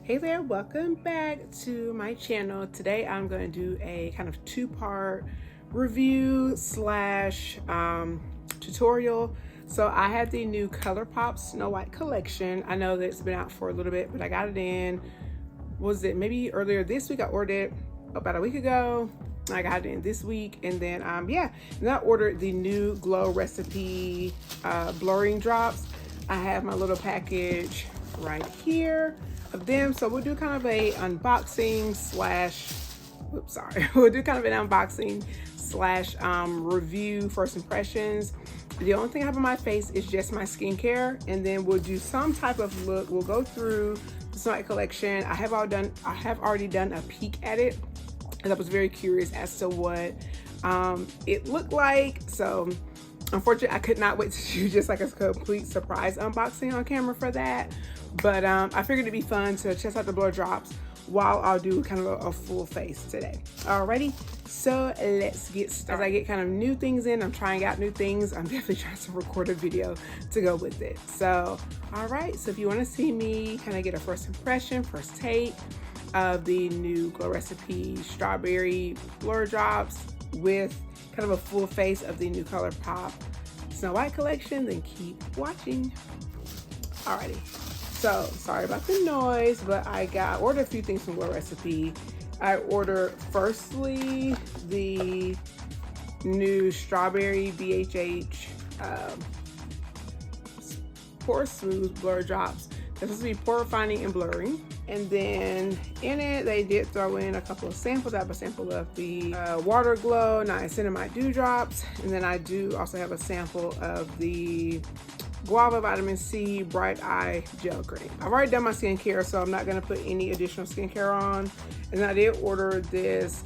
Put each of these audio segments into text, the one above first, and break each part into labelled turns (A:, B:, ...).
A: Hey there, welcome back to my channel. Today I'm going to do a kind of two-part review slash tutorial. So I have the new ColourPop Snow White collection. I know that it's been out for a little bit, but I got it in, was it maybe earlier this week? I ordered it about a week ago. I got it in this week, and then and I ordered the new Glow Recipe blurring drops. I have my little package right here of them, so we'll do kind of a unboxing slash we'll do kind of an unboxing slash review, first impressions. The only thing I have on my face is just my skincare, and then we'll do some type of look. We'll go through the Snow White collection. I have already done a peek at it, and I was very curious as to what it looked like. So unfortunately, I could not wait to do just like a complete surprise unboxing on camera for that. But I figured it'd be fun to test out the blur drops while I'll do kind of a full face today. Alrighty, so let's get started. As I get kind of new things in, I'm trying out new things. I'm definitely trying to record a video to go with it. So, all right, so if you want to see me kind of get a first impression, first take of the new Glow Recipe Strawberry Blur Drops with kind of a full face of the new ColourPop Snow White collection, then keep watching. Alrighty. So, sorry about the noise, but I ordered a few things from Glow Recipe. I ordered, firstly, the new Strawberry BHH Pore Smooth Blur Drops. This is supposed to be pore refining and blurring. And then in it, they did throw in a couple of samples. I have a sample of the Water Glow Niacinamide Dew Drops. And then I do also have a sample of the Guava Vitamin C Bright Eye Gel Cream. I've already done my skincare, so I'm not gonna put any additional skincare on. And then I did order this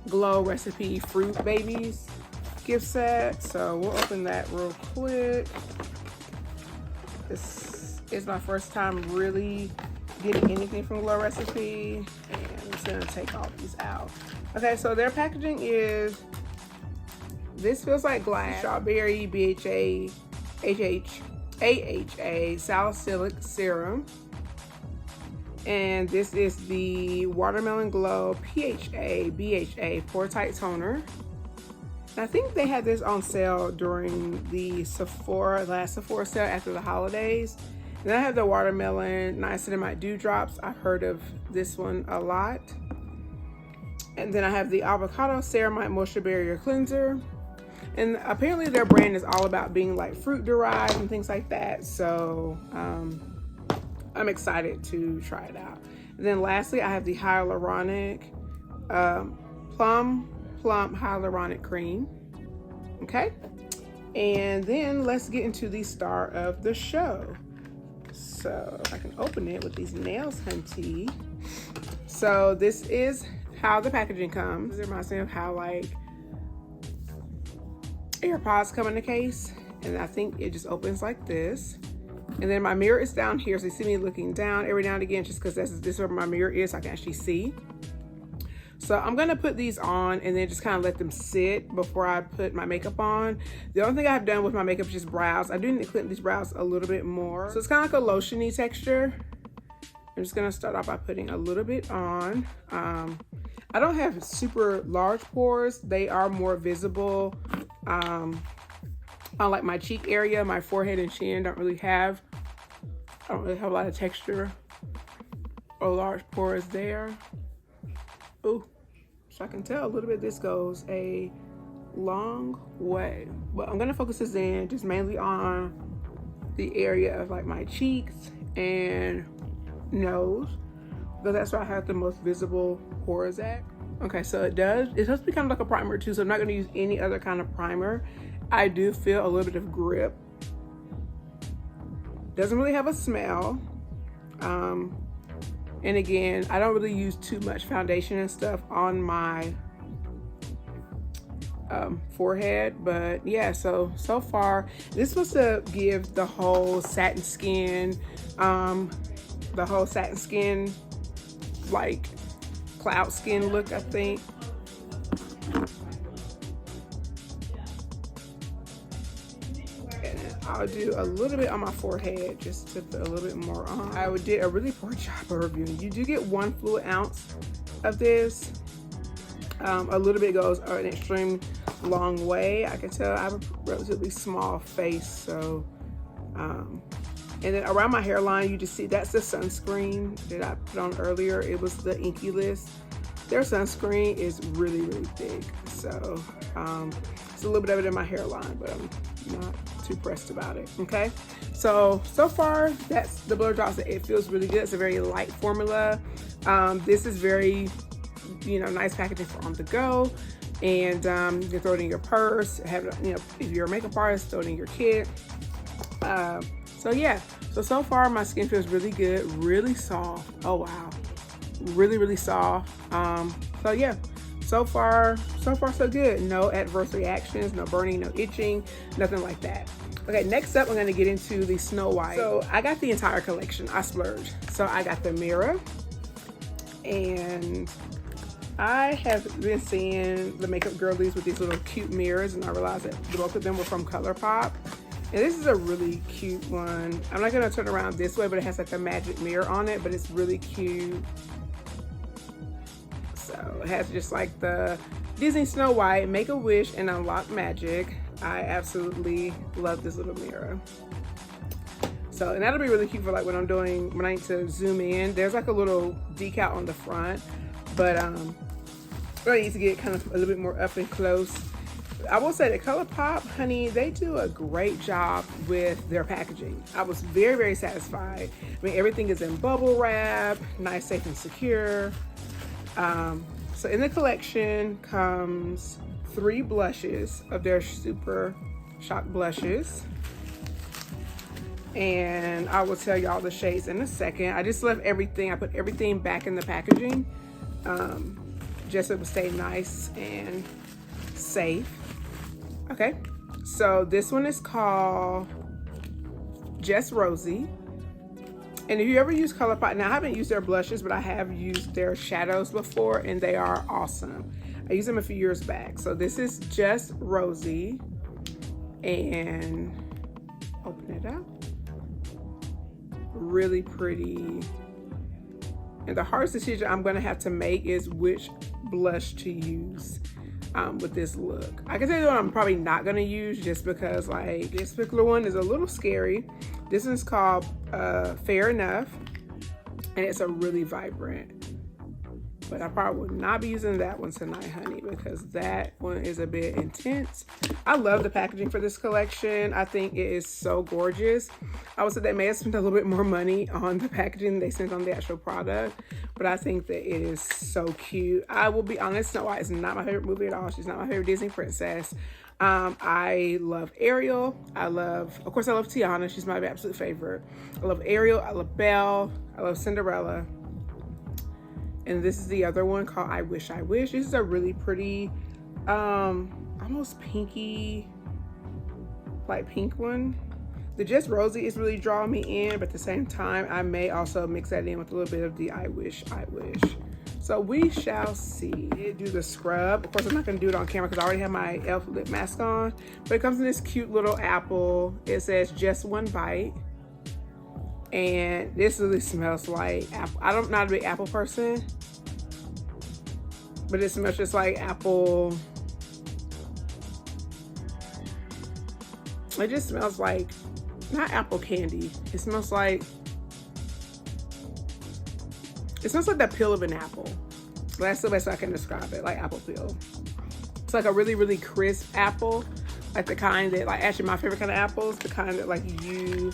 A: Glow Recipe Fruit Babies gift set. So we'll open that real quick. This is my first time really getting anything from Glow Recipe. And I'm just gonna take all these out. Okay, so their packaging is, this feels like glass. Strawberry BHA AHA Salicylic Serum, and this is the Watermelon Glow PHA BHA Pore Tight Toner. And I think they had this on sale during the last Sephora sale after the holidays. And then I have the Watermelon Niacinamide Dew Drops. I've heard of this one a lot. And then I have the Avocado Ceramide Moisture Barrier Cleanser. And apparently their brand is all about being like fruit derived and things like that. So I'm excited to try it out. And then lastly, I have the Hyaluronic Plump Hyaluronic Cream. Okay. And then let's get into the star of the show. So I can open it with these nails, hunty. So this is how the packaging comes. It reminds me of how like AirPods come in the case, and I think it just opens like this. And then my mirror is down here, so you see me looking down every now and again, just because this is where my mirror is, so I can actually see. So I'm gonna put these on and then just kind of let them sit before I put my makeup on. The only thing I've done with my makeup is just brows. I do need to clean these brows a little bit more. So it's kind of like a lotiony texture. I'm just gonna start off by putting a little bit on. I don't have super large pores. They are more visible on like my cheek area. My forehead and chin I don't really have a lot of texture or large pores there. Ooh, so I can tell a little bit this goes a long way. But I'm gonna focus this in just mainly on the area of like my cheeks and nose, because that's where I have the most visible pores at. Okay, so it's supposed to be kind of like a primer too, so I'm not going to use any other kind of primer. I do feel a little bit of grip. Doesn't really have a smell. And again, I don't really use too much foundation and stuff on my forehead, but yeah, so far this was to give the whole satin skin like cloud skin look, I think. And I'll do a little bit on my forehead just to put a little bit more on. I did a really poor job of reviewing. You do get 1 fluid ounce of this. A little bit goes an extreme long way. I can tell I have a relatively small face, so and then around my hairline, you just see that's the sunscreen that I put on earlier. It was the Inky List. Their sunscreen is really, really thick, so it's a little bit of it in my hairline, but I'm not too pressed about it. Okay, so far that's the Blur Drops. It feels really good. It's a very light formula. This is very, you know, nice packaging for on the go, and you can throw it in your purse. Have it, you know, if you're a makeup artist, throw it in your kit. So yeah, so far my skin feels really good, really soft. Oh wow, really, really soft. So yeah, so far so good. No adverse reactions, no burning, no itching, nothing like that. Okay, next up I'm gonna get into the Snow White. So I got the entire collection. I splurged. So I got the mirror, and I have been seeing the makeup girlies with these little cute mirrors, and I realized that both of them were from ColourPop. And this is a really cute one. I'm not gonna turn around this way, but it has like a magic mirror on it, but it's really cute. So it has just like the Disney Snow White, Make a Wish, and Unlock Magic. I absolutely love this little mirror. So, and that'll be really cute for like when I need to zoom in. There's like a little decal on the front, but I need to get kind of a little bit more up and close. I will say that ColourPop, honey, they do a great job with their packaging. I was very, very satisfied. I mean, everything is in bubble wrap, nice, safe, and secure. So in the collection comes 3 blushes of their Super Shock blushes. And I will tell y'all the shades in a second. I just left everything, I put everything back in the packaging, just so it would stay nice and safe. Okay, so this one is called Just Rosy. And if you ever use ColourPop, now I haven't used their blushes, but I have used their shadows before, and they are awesome. I used them a few years back. So this is Just Rosy, and open it up. Really pretty. And the hardest decision I'm gonna have to make is which blush to use with this look. I can tell you what I'm probably not gonna use, just because like this particular one is a little scary. This one's called Fair Enough, and it's a really vibrant. But I probably will not be using that one tonight, honey, because that one is a bit intense. I love the packaging for this collection. I think it is so gorgeous. I would say they may have spent a little bit more money on the packaging than they spent on the actual product, but I think that it is so cute. I will be honest, Snow White is not my favorite movie at all. She's not my favorite Disney princess. I love Ariel. Of course, I love Tiana. She's my absolute favorite. I love Ariel. I love Belle. I love Cinderella. And this is the other one called I Wish, I Wish. This is a really pretty, almost pinky, light pink one. The Just Rosy is really drawing me in, but at the same time, I may also mix that in with a little bit of the I Wish, I Wish. So we shall see. Do the scrub. Of course, I'm not gonna do it on camera because I already have my e.l.f. lip mask on, but it comes in this cute little apple. It says just one bite. And this really smells like apple. I'm not a big apple person, but it smells just like apple. It just smells like, not apple candy. It smells like the peel of an apple. That's the best way I can describe it, like apple peel. It's like a really, really crisp apple, like the kind that, like, actually my favorite kind of apples, the kind that like you,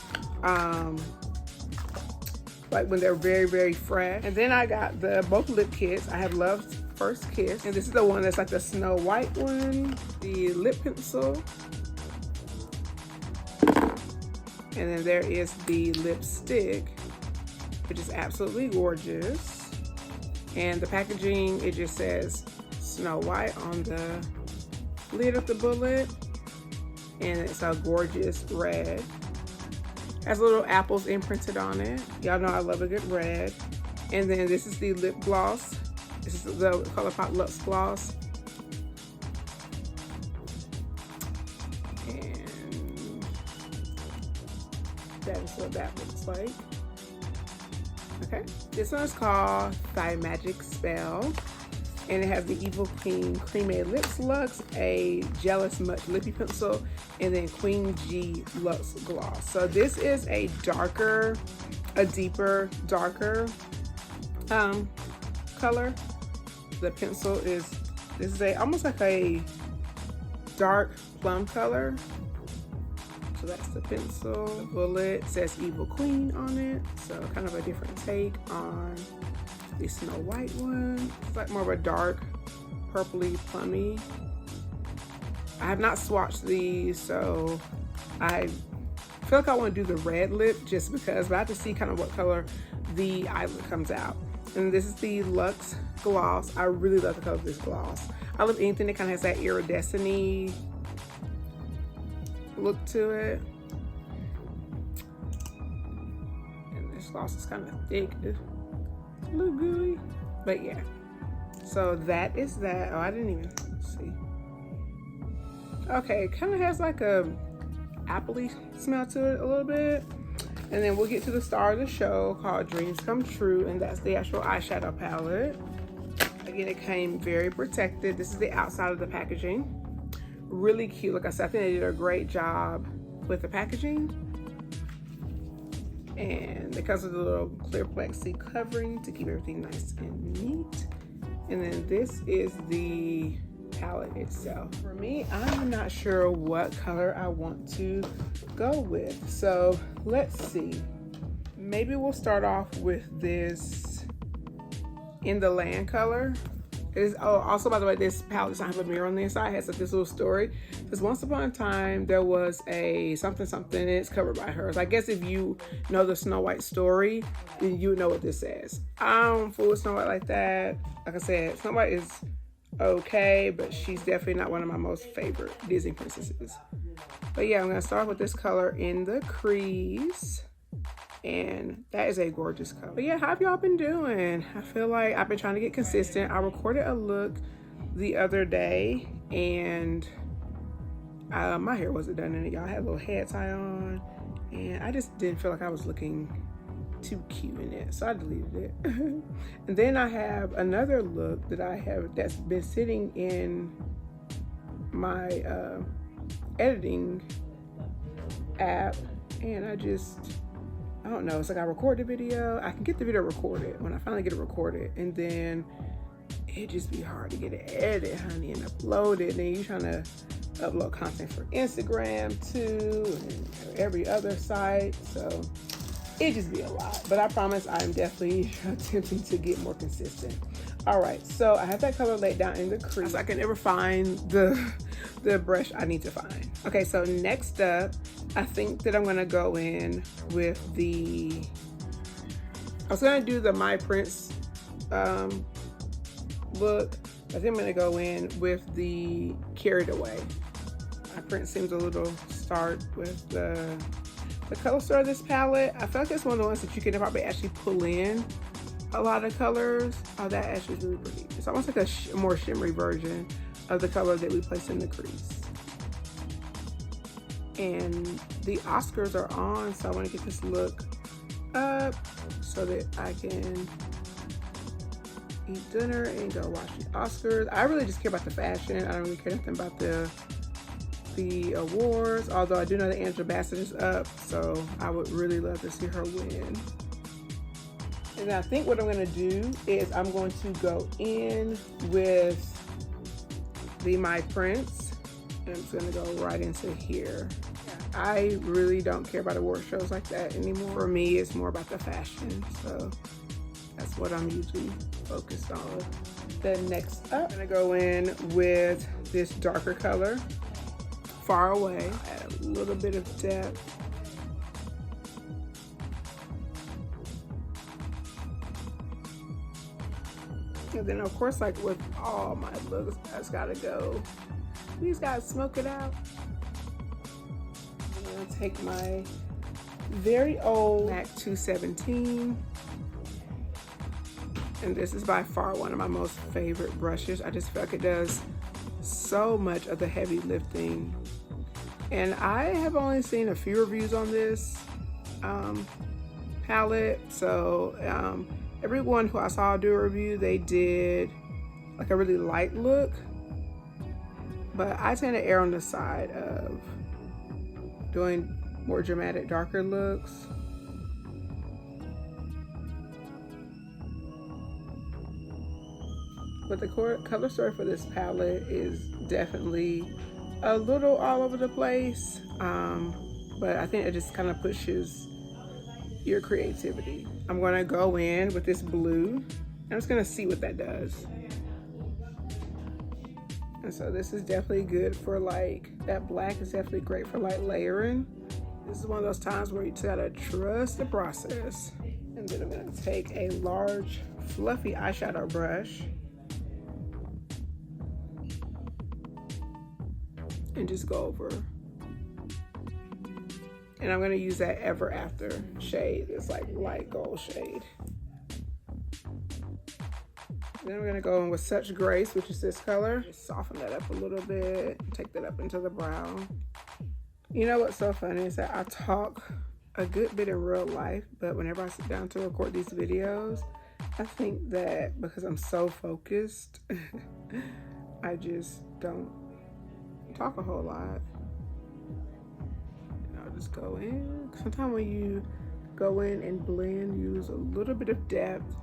A: like when they're very, very fresh. And then I got both lip kits. I have Love's First Kiss, and this is the one that's like the Snow White one, the lip pencil. And then there is the lipstick, which is absolutely gorgeous. And the packaging, it just says Snow White on the lid of the bullet. And it's a gorgeous red. Has little apples imprinted on it. Y'all know I love a good red. And then this is the lip gloss. This is the ColourPop Luxe Gloss. And that is what that looks like. Okay, this one is called Thy Magic Spell, and it has the Evil Queen Creme Lips Luxe, a Jealous Much Lippy Pencil, and then Queen G Luxe Gloss. So this is a darker, a deeper, darker color. The pencil is, this is a almost like a dark plum color. So that's the pencil. The bullet says Evil Queen on it. So kind of a different take on the Snow White one. It's like more of a dark purpley plummy. I have not swatched these, so I feel like I want to do the red lip just because, but I have to see kind of what color the eyelid comes out. And this is the Luxe Gloss. I really love the color of this gloss. I love anything that kind of has that iridescent-y look to it. And this gloss is kind of thick. It's a little gooey, but yeah. So that is that. Oh, I didn't even see. Okay, it kind of has like a appley smell to it a little bit. And then we'll get to the star of the show called Dreams Come True, and that's the actual eyeshadow palette. Again, it came very protected. This is the outside of the packaging. Really cute. Like I said, I think they did a great job with the packaging. And because of the little clear plexi covering to keep everything nice and neat. And then this is the palette itself. For me, I'm not sure what color I want to go with. So let's see. Maybe we'll start off with this In the Land color. Oh, also, by the way, this palette does not have a mirror on the inside. It has this little story. Because once upon a time, there was a something, and it's covered by her. So I guess if you know the Snow White story, then you would know what this says. I don't fool with Snow White like that. Like I said, Snow White is okay, but she's definitely not one of my most favorite Disney princesses. But yeah, I'm going to start with this color in the crease. And that is a gorgeous color. But yeah, how have y'all been doing? I feel like I've been trying to get consistent. I recorded a look the other day, and my hair wasn't done in it, y'all. I had a little head tie on, and I just didn't feel like I was looking too cute in it, so I deleted it. And then I have another look that I have that's been sitting in my editing app, and I don't know, it's like I record the video. I can get the video recorded when I finally get it recorded, and then it just be hard to get it edited, honey, and upload it. And then you trying to upload content for Instagram too, and every other site. So it just be a lot. But I promise I'm definitely attempting to get more consistent. All right, so I have that color laid down in the crease. I can never find the brush I need to find. Okay, so next up, I think that I'm gonna go in with I was gonna do the My Prince look. I think I'm gonna go in with the Carried Away. My Prince seems a little stark with the color store of this palette. I feel like it's one of the ones that you can probably actually pull in a lot of colors. Oh, that actually is really pretty. It's almost like a more shimmery version of the color that we placed in the crease. And the Oscars are on, so I want to get this look up so that I can eat dinner and go watch the Oscars. I really just care about the fashion. I don't really care nothing about the awards, although I do know that Angela Bassett is up, so I would really love to see her win. And I think what I'm going to do is I'm going to go in with the My Prince. And I'm just going to go right into here. I really don't care about award shows like that anymore. For me, it's more about the fashion. So that's what I'm usually focused on. Then next up, I'm going to go in with this darker color, Far Away. Add a little bit of depth. And then of course, like with all my looks, I just gotta go. We just gotta smoke it out. I'm gonna take my very old MAC 217. And this is by far one of my most favorite brushes. I just feel like it does so much of the heavy lifting. And I have only seen a few reviews on this. palette. So everyone who I saw do a review, they did like a really light look, but I tend to err on the side of doing more dramatic, darker looks. But the color story for this palette is definitely a little all over the place, but I think it just kind of pushes your creativity. I'm going to go in with this blue. I'm just going to see what that does. And so this is definitely good for like, that black is definitely great for like layering. This is one of those times where you just gotta trust the process. And then I'm gonna take a large fluffy eyeshadow brush and just go over. And I'm gonna use that Ever After shade. It's like light gold shade. Then we're gonna go in with Such Grace, which is this color. Just soften that up a little bit, take that up into the brown. You know what's so funny is that I talk a good bit in real life, but whenever I sit down to record these videos, I think that because I'm so focused, I just don't talk a whole lot. And I'll just go in. Sometimes when you go in and blend, use a little bit of depth.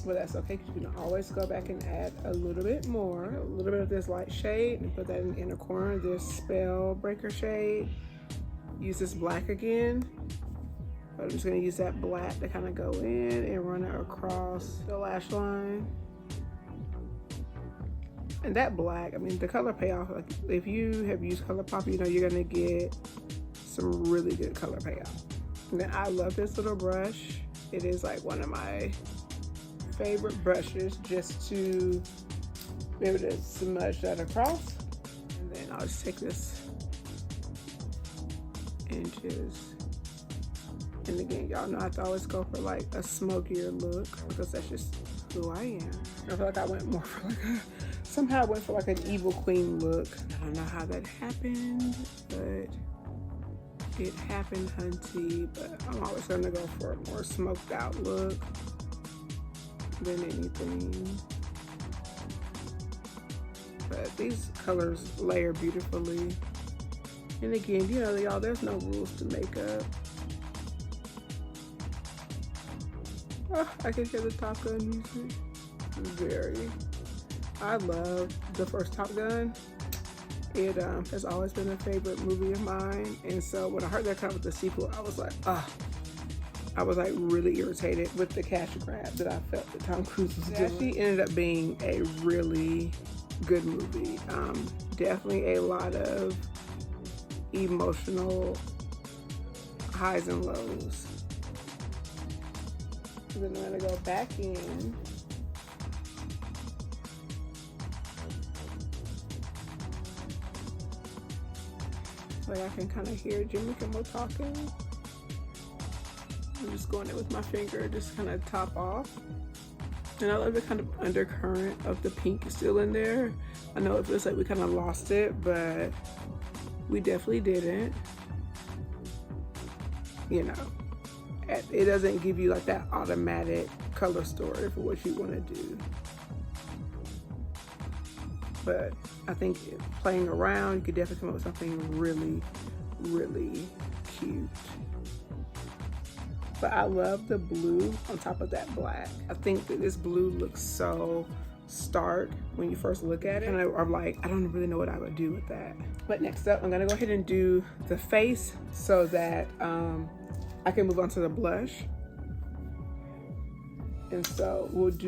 A: But that's okay, because you can always go back and add a little bit more, a little bit of this light shade, and put that in the inner corner, this Spell Breaker shade. Use this black again, but I'm just gonna use that black to kind of go in and run it across the lash line. And that black, I mean, the color payoff, like if you have used ColourPop, you know you're gonna get some really good color payoff. And then I love this little brush. It is like one of my favorite brushes, just to be able to smudge that across. And then I'll just take this and and again, y'all know I have to always go for like a smokier look, because that's just who I am. I feel like I went more for like somehow I went for like an evil queen look. I don't know how that happened, but it happened, hunty. But I'm always gonna go for a more smoked out look than anything. But these colors layer beautifully. And again, you know, y'all, there's no rules to makeup. Oh, I can hear the Top Gun music. Very. I love the first Top Gun. It has always been a favorite movie of mine. And so when I heard that come with the sequel, I was like, oh. I was like really irritated with the cash grab that I felt that Tom Cruise was doing. It actually ended up being a really good movie. Definitely a lot of emotional highs and lows. Then I'm gonna go back in. Like I can kind of hear Jimmy Kimmel talking. I'm just going in with my finger, just kind of top off. And I love the kind of undercurrent of the pink still in there. I know it feels like we kind of lost it, but we definitely didn't. You know, it doesn't give you like that automatic color story for what you want to do. But I think playing around, you could definitely come up with something really, really cute. But I love the blue on top of that black. I think that this blue looks so stark when you first look at it. And I'm like, I don't really know what I would do with that. But next up, I'm gonna go ahead and do the face so that I can move on to the blush. And so we'll just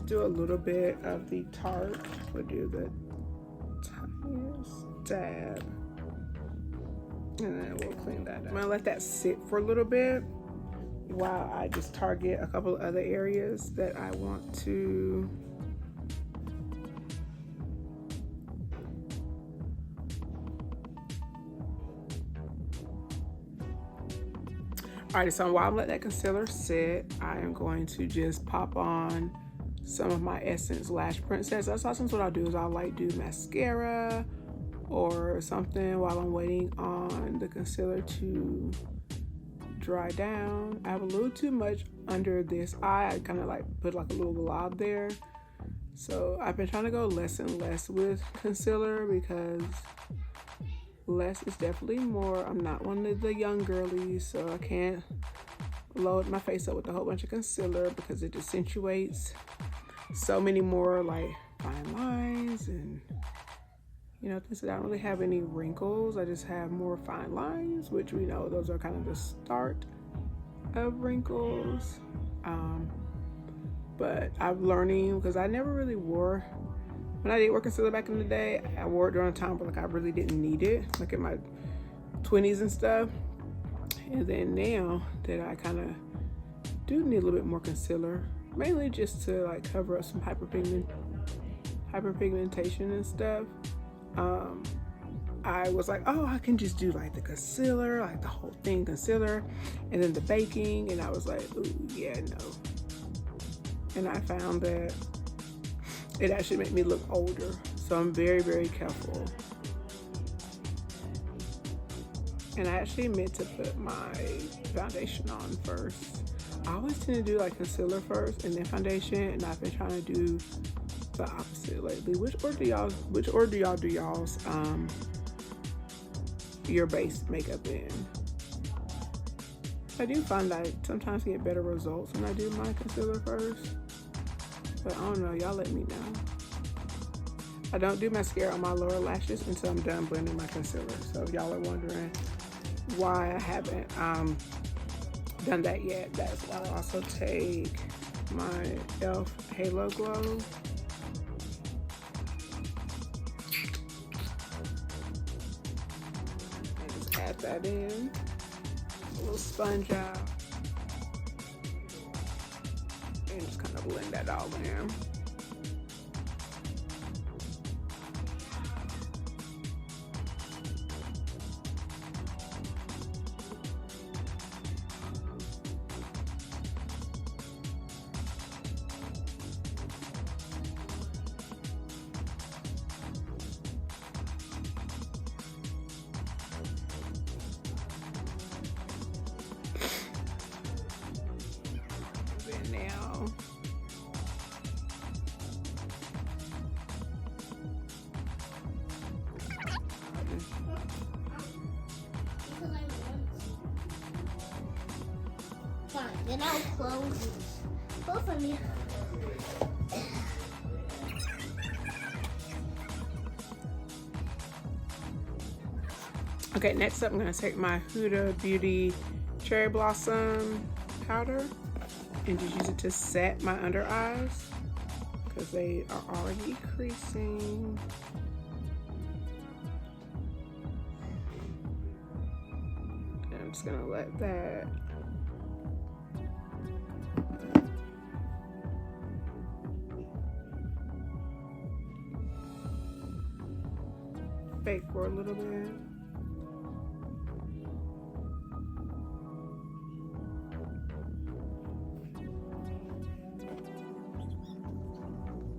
A: do a little bit of the Tarte. We'll do the tiniest dab. And then we'll clean that up. I'm gonna let that sit for a little bit while I just target a couple of other areas that I want to. Alright, so while I'm letting that concealer sit, I am going to just pop on some of my Essence Lash Princess. That's sometimes what I'll do is I'll like do mascara, or something while I'm waiting on the concealer to dry down. I have a little too much under this eye. I kind of like put like a little glob there. So I've been trying to go less and less with concealer because less is definitely more. I'm not one of the young girlies, so I can't load my face up with a whole bunch of concealer because it accentuates so many more like fine lines and, you know, things that I don't really have any wrinkles. I just have more fine lines, which we know those are kind of the start of wrinkles. But I'm learning because I never really wore, when I did wear concealer back in the day, I wore it during a time where like I really didn't need it, like in my 20s and stuff. And then now that I kind of do need a little bit more concealer, mainly just to like cover up some hyperpigmentation and stuff. I was like, oh, I can just do like the concealer, like the whole thing concealer, and then the baking. And I was like, ooh, yeah, no. And I found that it actually made me look older. So I'm very, very careful. And I actually meant to put my foundation on first. I always tend to do like concealer first and then foundation, and I've been trying to do the opposite lately. Which order do y'all do y'all's your base makeup in? I do find that I sometimes get better results when I do my concealer first. But I don't know, y'all let me know. I don't do mascara on my lower lashes until I'm done blending my concealer. So if y'all are wondering why I haven't done that yet, that's why I also take my e.l.f. Halo Glow. And just add that in. A little sponge out. And just kind of blend that all in. Now
B: fine, then I'll close both of you.
A: okay, next up I'm going to take my Huda Beauty Cherry Blossom powder and just use it to set my under eyes because they are already creasing. And I'm just gonna let that bake for a little bit.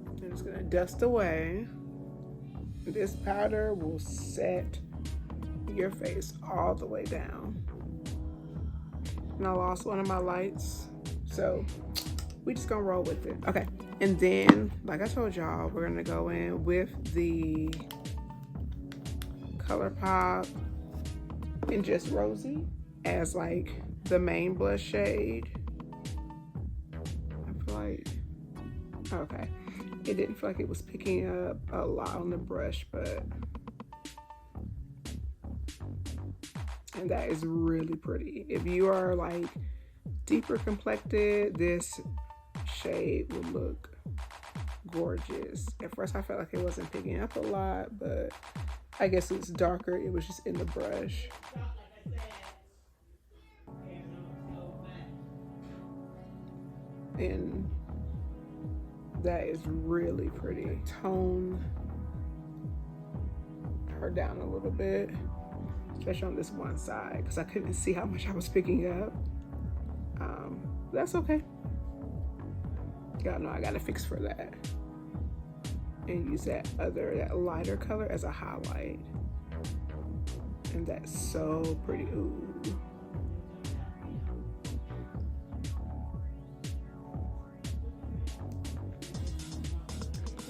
A: I'm just gonna dust away. This powder will set your face all the way down. And I lost one of my lights, so we just gonna roll with it. Okay, and then, like I told y'all, we're gonna go in with the ColourPop in Just Rosy as like the main blush shade. I feel like, okay, it didn't feel like it was picking up a lot on the brush, but, and that is really pretty. If you are like deeper complected, this shade will look gorgeous. At first I felt like it wasn't picking up a lot, but I guess it's darker, it was just in the brush. And that is really pretty. Tone her down a little bit, especially on this one side, because I couldn't see how much I was picking up. That's okay. Y'all know I got to fix for that. And use that lighter color as a highlight. And that's so pretty. Ooh.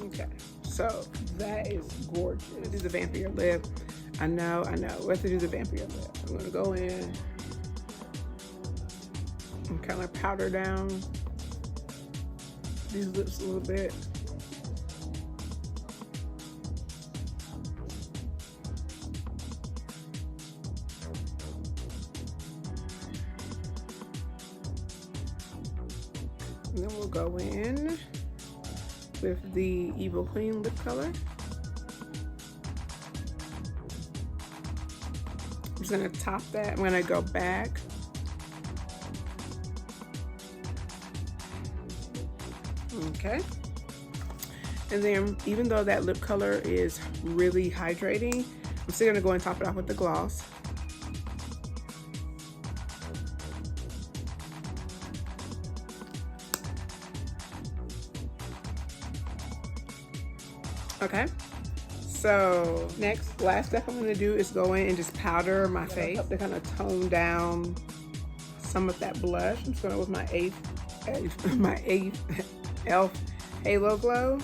A: Okay, so that is gorgeous. Do the vampire lip. I know. We have to do the vampire lip. I'm gonna go in and kind of powder down these lips a little bit. And then we'll go in with the Evil Queen lip color. I'm just gonna top that. I'm gonna go back. Okay. And then even though that lip color is really hydrating, I'm still gonna go and top it off with the gloss. Okay, so last step I'm gonna do is go in and just powder my face to kind of tone down some of that blush. I'm just going with my e.l.f. Halo Glow.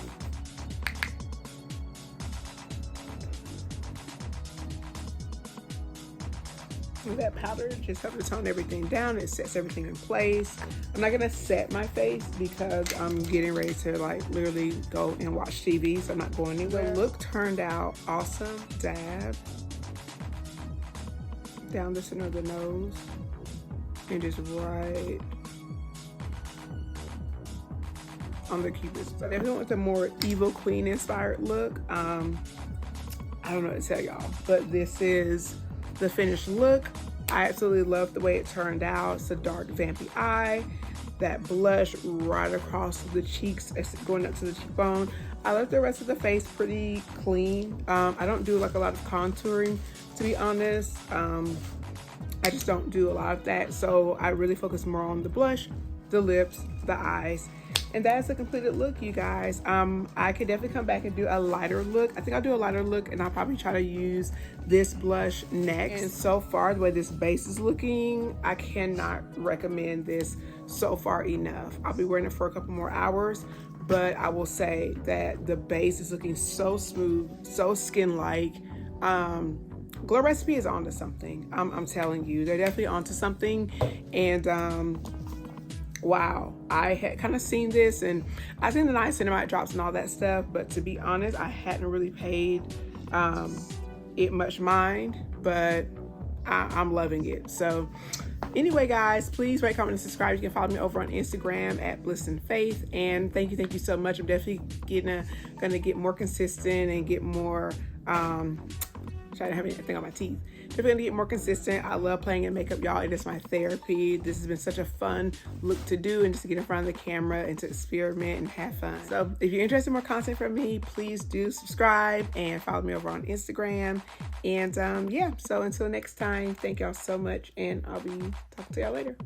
A: And that powder just helps to tone everything down. It sets everything in place. I'm not gonna set my face because I'm getting ready to like literally go and watch TV, so I'm not going anywhere. The look turned out awesome. Dab down the center of the nose and just right on the cupid's bow. If you want a more Evil Queen inspired look, I don't know what to tell y'all, but this is the finished look. I absolutely love the way it turned out. It's a dark vampy eye, that blush right across the cheeks, going up to the cheekbone. I left the rest of the face pretty clean. I don't do like a lot of contouring, to be honest. I just don't do a lot of that, so I really focus more on the blush, the lips, the eyes, and that's a completed look, you guys. I could definitely come back and do a lighter look. I think I'll do a lighter look, and I'll probably try to use this blush next. And so far, the way this base is looking, I cannot recommend this so far enough. I'll be wearing it for a couple more hours, but I will say that the base is looking so smooth, so skin-like. Glow Recipe is onto something. I'm telling you, they're definitely onto something. And wow, I had kind of seen this, and I've seen the niacinamide drops and all that stuff, but to be honest, I hadn't really paid it much mind, but I'm loving it. So anyway, guys, please rate, comment, and subscribe. You can follow me over on Instagram at Bliss and Faith. And thank you so much. I'm definitely gonna get more consistent and get more trying to have anything on my teeth. If you're gonna get more consistent, I love playing in makeup, y'all. It is my therapy. This has been such a fun look to do, and just to get in front of the camera and to experiment and have fun. So if you're interested in more content from me, please do subscribe and follow me over on Instagram. And yeah, so until next time, thank y'all so much, and I'll be talking to y'all later.